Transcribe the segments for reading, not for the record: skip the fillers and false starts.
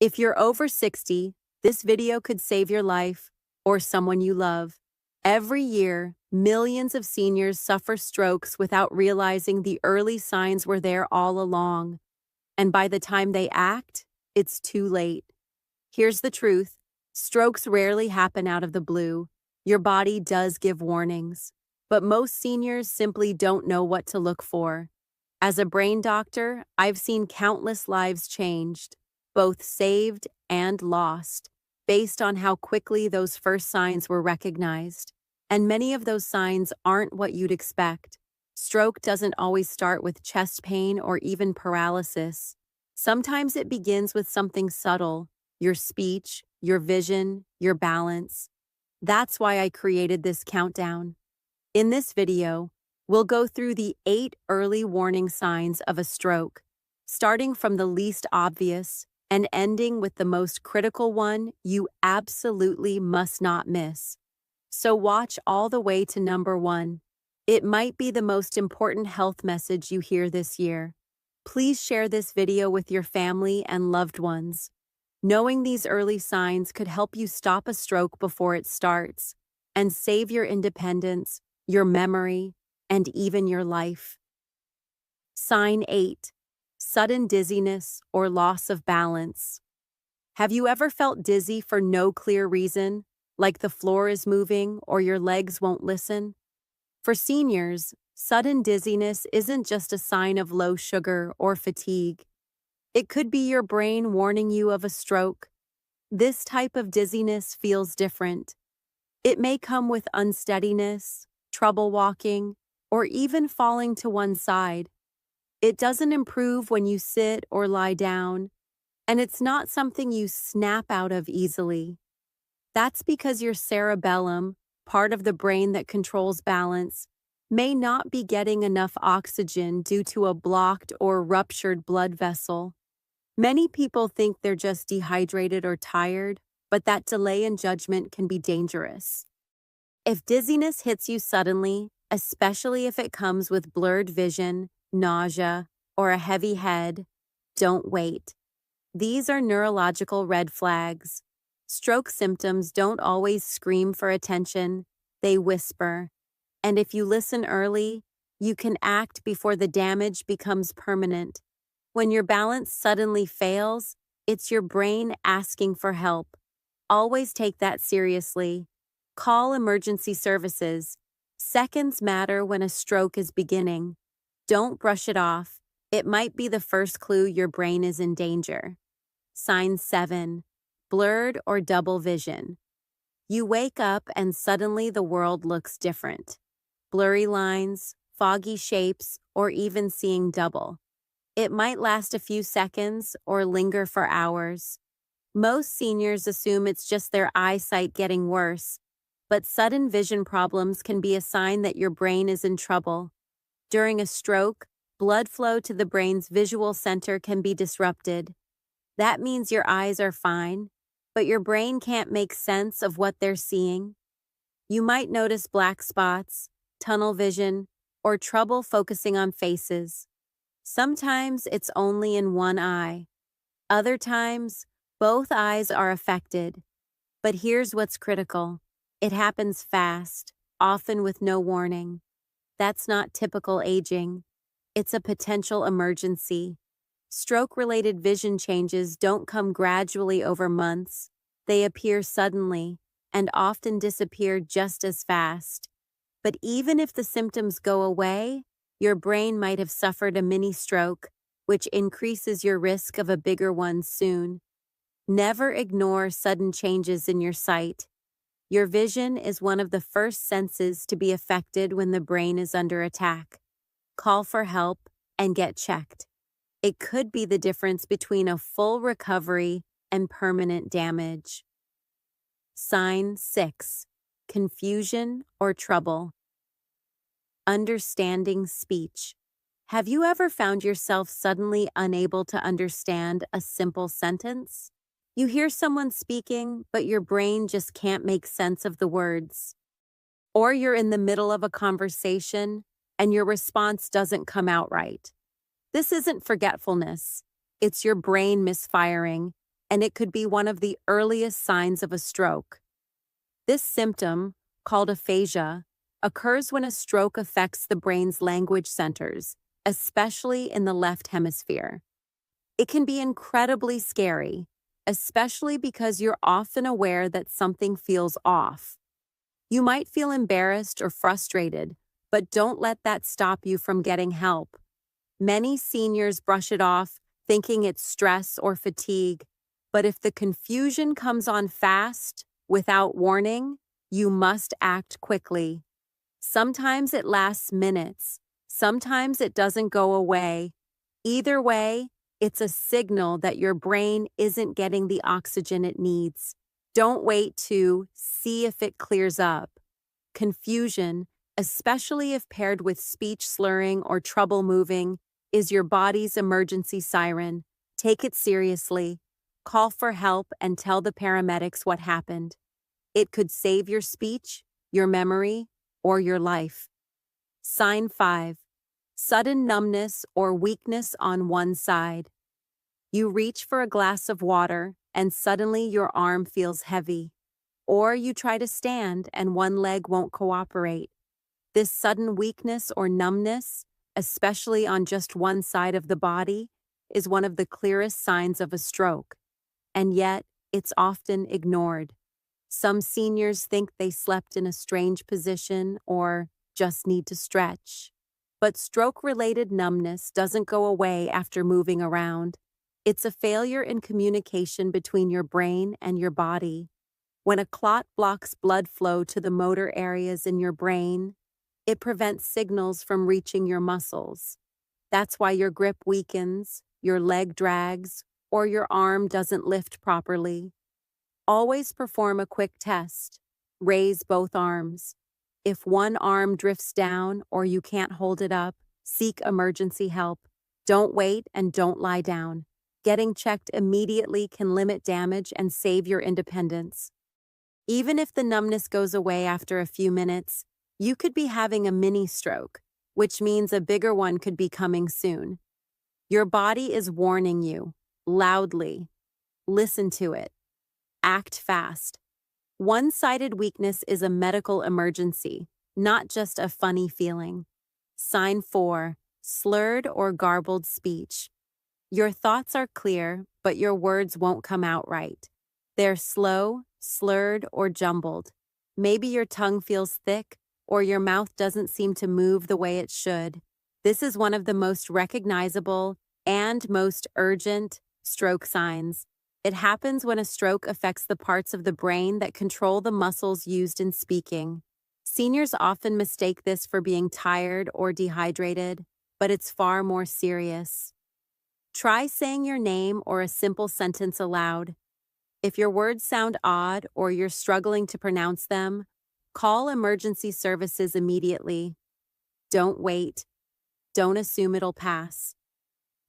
If you're over 60, this video could save your life or someone you love. Every year, millions of seniors suffer strokes without realizing the early signs were there all along. And by the time they act, it's too late. Here's the truth. Strokes rarely happen out of the blue. Your body does give warnings, but most seniors simply don't know what to look for. As a brain doctor, I've seen countless lives changed, both saved and lost, based on how quickly those first signs were recognized. And many of those signs aren't what you'd expect. Stroke doesn't always start with chest pain or even paralysis. Sometimes it begins with something subtle: your speech, your vision, your balance. That's why I created this countdown. In this video, we'll go through the 8 early warning signs of a stroke, starting from the least obvious and ending with the most critical one you absolutely must not miss. So watch all the way to number 1. It might be the most important health message you hear this year. Please share this video with your family and loved ones. Knowing these early signs could help you stop a stroke before it starts and save your independence, your memory, and even your life. Sign 8. Sudden dizziness or loss of balance. Have you ever felt dizzy for no clear reason, like the floor is moving or your legs won't listen? For seniors, sudden dizziness isn't just a sign of low sugar or fatigue. It could be your brain warning you of a stroke. This type of dizziness feels different. It may come with unsteadiness, trouble walking, or even falling to one side. It doesn't improve when you sit or lie down, and it's not something you snap out of easily. That's because your cerebellum, part of the brain that controls balance, may not be getting enough oxygen due to a blocked or ruptured blood vessel. Many people think they're just dehydrated or tired, but that delay in judgment can be dangerous. If dizziness hits you suddenly, especially if it comes with blurred vision, nausea, or a heavy head, don't wait. These are neurological red flags. Stroke symptoms don't always scream for attention, they whisper. And if you listen early, you can act before the damage becomes permanent. When your balance suddenly fails, it's your brain asking for help. Always take that seriously. Call emergency services. Seconds matter when a stroke is beginning. Don't brush it off. It might be the first clue your brain is in danger. Sign 7. Blurred or double vision. You wake up and suddenly the world looks different. Blurry lines, foggy shapes, or even seeing double. It might last a few seconds or linger for hours. Most seniors assume it's just their eyesight getting worse, but sudden vision problems can be a sign that your brain is in trouble. During a stroke, blood flow to the brain's visual center can be disrupted. That means your eyes are fine, but your brain can't make sense of what they're seeing. You might notice black spots, tunnel vision, or trouble focusing on faces. Sometimes it's only in one eye. Other times, both eyes are affected. But here's what's critical. It happens fast, often with no warning. That's not typical aging. It's a potential emergency. Stroke-related vision changes don't come gradually over months. They appear suddenly and often disappear just as fast. But even if the symptoms go away, your brain might have suffered a mini stroke, which increases your risk of a bigger one soon. Never ignore sudden changes in your sight. Your vision is one of the first senses to be affected when the brain is under attack. Call for help and get checked. It could be the difference between a full recovery and permanent damage. Sign 6. Confusion or trouble. Understanding speech. Have you ever found yourself suddenly unable to understand a simple sentence? You hear someone speaking, but your brain just can't make sense of the words. Or you're in the middle of a conversation and your response doesn't come out right. This isn't forgetfulness. It's your brain misfiring, and it could be one of the earliest signs of a stroke. This symptom, called aphasia, occurs when a stroke affects the brain's language centers, especially in the left hemisphere. It can be incredibly scary, especially because you're often aware that something feels off. You might feel embarrassed or frustrated, but don't let that stop you from getting help. Many seniors brush it off, thinking it's stress or fatigue, but if the confusion comes on fast, without warning, you must act quickly. Sometimes it lasts minutes, sometimes it doesn't go away. Either way, it's a signal that your brain isn't getting the oxygen it needs. Don't wait to see if it clears up. Confusion, especially if paired with speech slurring or trouble moving, is your body's emergency siren. Take it seriously. Call for help and tell the paramedics what happened. It could save your speech, your memory, or your life. Sign 5. Sudden numbness or weakness on one side. You reach for a glass of water and suddenly your arm feels heavy. Or you try to stand and one leg won't cooperate. This sudden weakness or numbness, especially on just one side of the body, is one of the clearest signs of a stroke. And yet, it's often ignored. Some seniors think they slept in a strange position or just need to stretch. But stroke-related numbness doesn't go away after moving around. It's a failure in communication between your brain and your body. When a clot blocks blood flow to the motor areas in your brain, it prevents signals from reaching your muscles. That's why your grip weakens, your leg drags, or your arm doesn't lift properly. Always perform a quick test. Raise both arms. If one arm drifts down or you can't hold it up, seek emergency help. Don't wait and don't lie down. Getting checked immediately can limit damage and save your independence. Even if the numbness goes away after a few minutes, you could be having a mini stroke, which means a bigger one could be coming soon. Your body is warning you, loudly. Listen to it. Act fast. One-sided weakness is a medical emergency, not just a funny feeling. Sign 4. Slurred or garbled speech. Your thoughts are clear, but your words won't come out right. They're slow, slurred, or jumbled. Maybe your tongue feels thick, or your mouth doesn't seem to move the way it should. This is one of the most recognizable and most urgent stroke signs. It happens when a stroke affects the parts of the brain that control the muscles used in speaking. Seniors often mistake this for being tired or dehydrated, but it's far more serious. Try saying your name or a simple sentence aloud. If your words sound odd or you're struggling to pronounce them, call emergency services immediately. Don't wait. Don't assume it'll pass.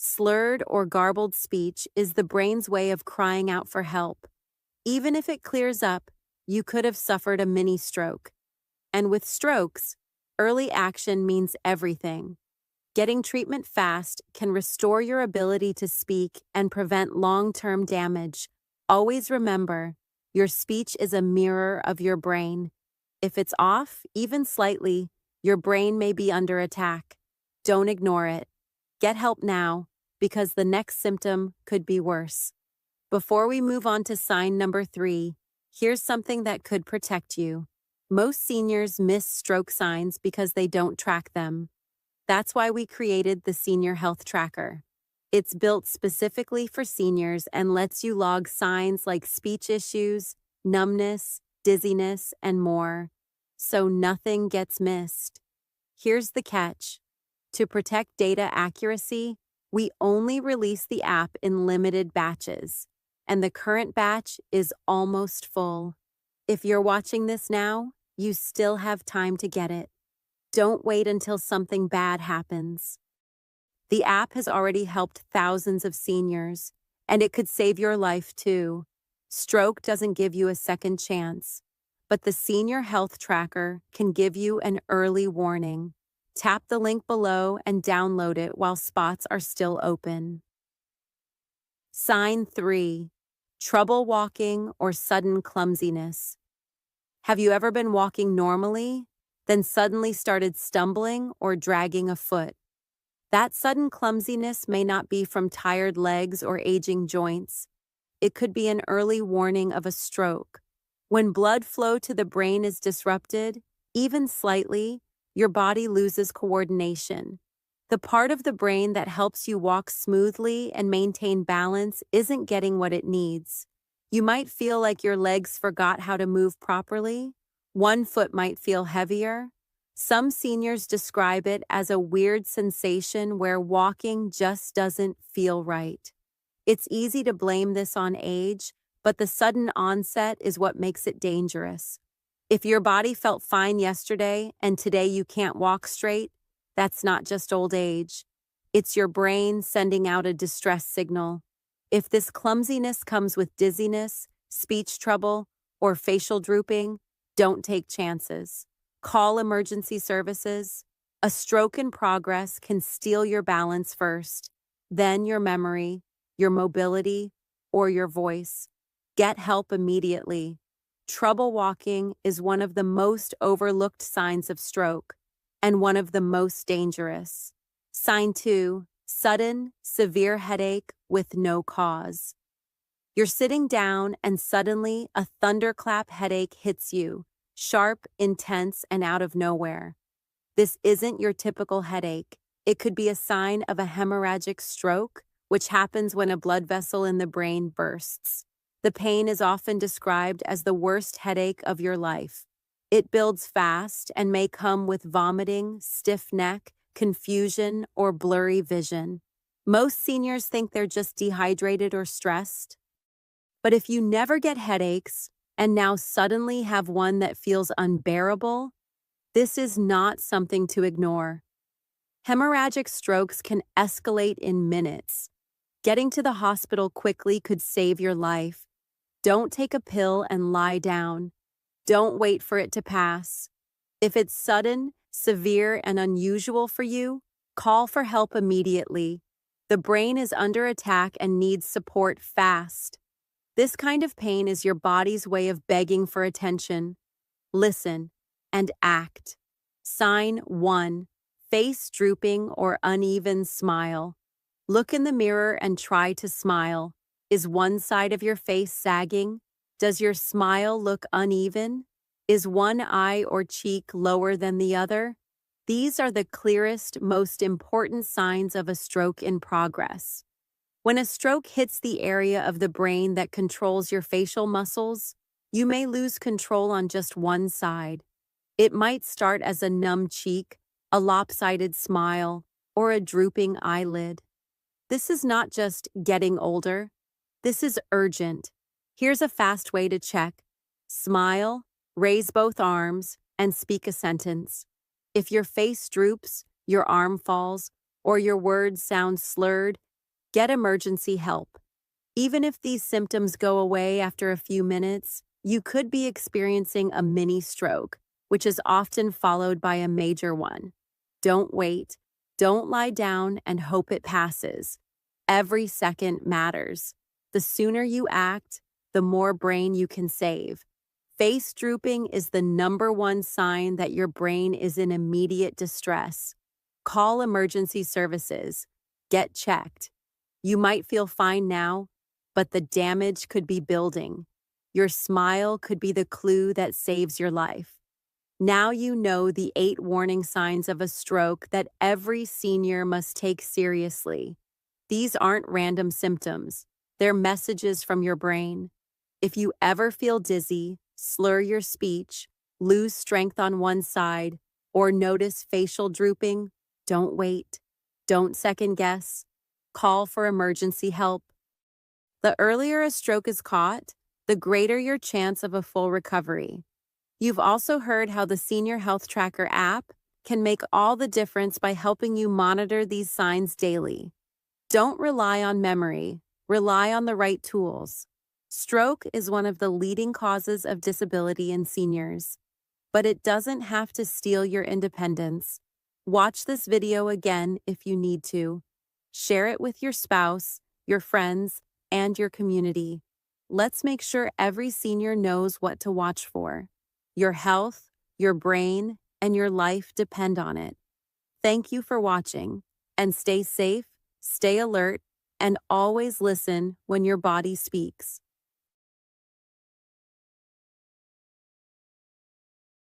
Slurred or garbled speech is the brain's way of crying out for help. Even if it clears up, you could have suffered a mini stroke. And with strokes, early action means everything. Getting treatment fast can restore your ability to speak and prevent long-term damage. Always remember, your speech is a mirror of your brain. If it's off, even slightly, your brain may be under attack. Don't ignore it. Get help now, because the next symptom could be worse. Before we move on to sign number 3, here's something that could protect you. Most seniors miss stroke signs because they don't track them. That's why we created the Senior Health Tracker. It's built specifically for seniors and lets you log signs like speech issues, numbness, dizziness, and more, so nothing gets missed. Here's the catch. To protect data accuracy, we only release the app in limited batches, and the current batch is almost full. If you're watching this now, you still have time to get it. Don't wait until something bad happens. The app has already helped thousands of seniors, and it could save your life too. Stroke doesn't give you a second chance, but the Senior Health Tracker can give you an early warning. Tap the link below and download it while spots are still open. Sign 3. trouble walking, or sudden clumsiness. Have you ever been walking normally, then suddenly started stumbling or dragging a foot? That sudden clumsiness may not be from tired legs or aging joints. It could be an early warning of a stroke. When blood flow to the brain is disrupted, even slightly, your body loses coordination. The part of the brain that helps you walk smoothly and maintain balance isn't getting what it needs. You might feel like your legs forgot how to move properly. One foot might feel heavier. Some seniors describe it as a weird sensation where walking just doesn't feel right. It's easy to blame this on age, but the sudden onset is what makes it dangerous. If your body felt fine yesterday and today you can't walk straight, that's not just old age. It's your brain sending out a distress signal. If this clumsiness comes with dizziness, speech trouble, or facial drooping, don't take chances. Call emergency services. A stroke in progress can steal your balance first, then your memory, your mobility, or your voice. Get help immediately. Trouble walking is one of the most overlooked signs of stroke and one of the most dangerous. Sign 2, sudden, severe headache with no cause. You're sitting down and suddenly a thunderclap headache hits you, sharp, intense, and out of nowhere. This isn't your typical headache. It could be a sign of a hemorrhagic stroke, which happens when a blood vessel in the brain bursts. The pain is often described as the worst headache of your life. It builds fast and may come with vomiting, stiff neck, confusion, or blurry vision. Most seniors think they're just dehydrated or stressed. But if you never get headaches and now suddenly have one that feels unbearable, this is not something to ignore. Hemorrhagic strokes can escalate in minutes. Getting to the hospital quickly could save your life. Don't take a pill and lie down. Don't wait for it to pass. If it's sudden, severe, and unusual for you, call for help immediately. The brain is under attack and needs support fast. This kind of pain is your body's way of begging for attention. Listen and act. Sign 1, face drooping or uneven smile. Look in the mirror and try to smile. Is one side of your face sagging? Does your smile look uneven? Is one eye or cheek lower than the other? These are the clearest, most important signs of a stroke in progress. When a stroke hits the area of the brain that controls your facial muscles, you may lose control on just one side. It might start as a numb cheek, a lopsided smile, or a drooping eyelid. This is not just getting older. This is urgent. Here's a fast way to check. Smile, raise both arms, and speak a sentence. If your face droops, your arm falls, or your words sound slurred, get emergency help. Even if these symptoms go away after a few minutes, you could be experiencing a mini stroke, which is often followed by a major one. Don't wait. Don't lie down and hope it passes. Every second matters. The sooner you act, the more brain you can save. Face drooping is the #1 sign that your brain is in immediate distress. Call emergency services. Get checked. You might feel fine now, but the damage could be building. Your smile could be the clue that saves your life. Now you know the 8 warning signs of a stroke that every senior must take seriously. These aren't random symptoms. They're messages from your brain. If you ever feel dizzy, slur your speech, lose strength on one side, or notice facial drooping, don't wait. Don't second guess. Call for emergency help. The earlier a stroke is caught, the greater your chance of a full recovery. You've also heard how the Senior Health Tracker app can make all the difference by helping you monitor these signs daily. Don't rely on memory. Rely on the right tools. Stroke is one of the leading causes of disability in seniors, but it doesn't have to steal your independence. Watch this video again if you need to. Share it with your spouse, your friends, and your community. let's make sure every senior knows what to watch for. Your health, your brain, and your life depend on it. Thank you for watching, and stay safe, stay alert, and always listen when your body speaks.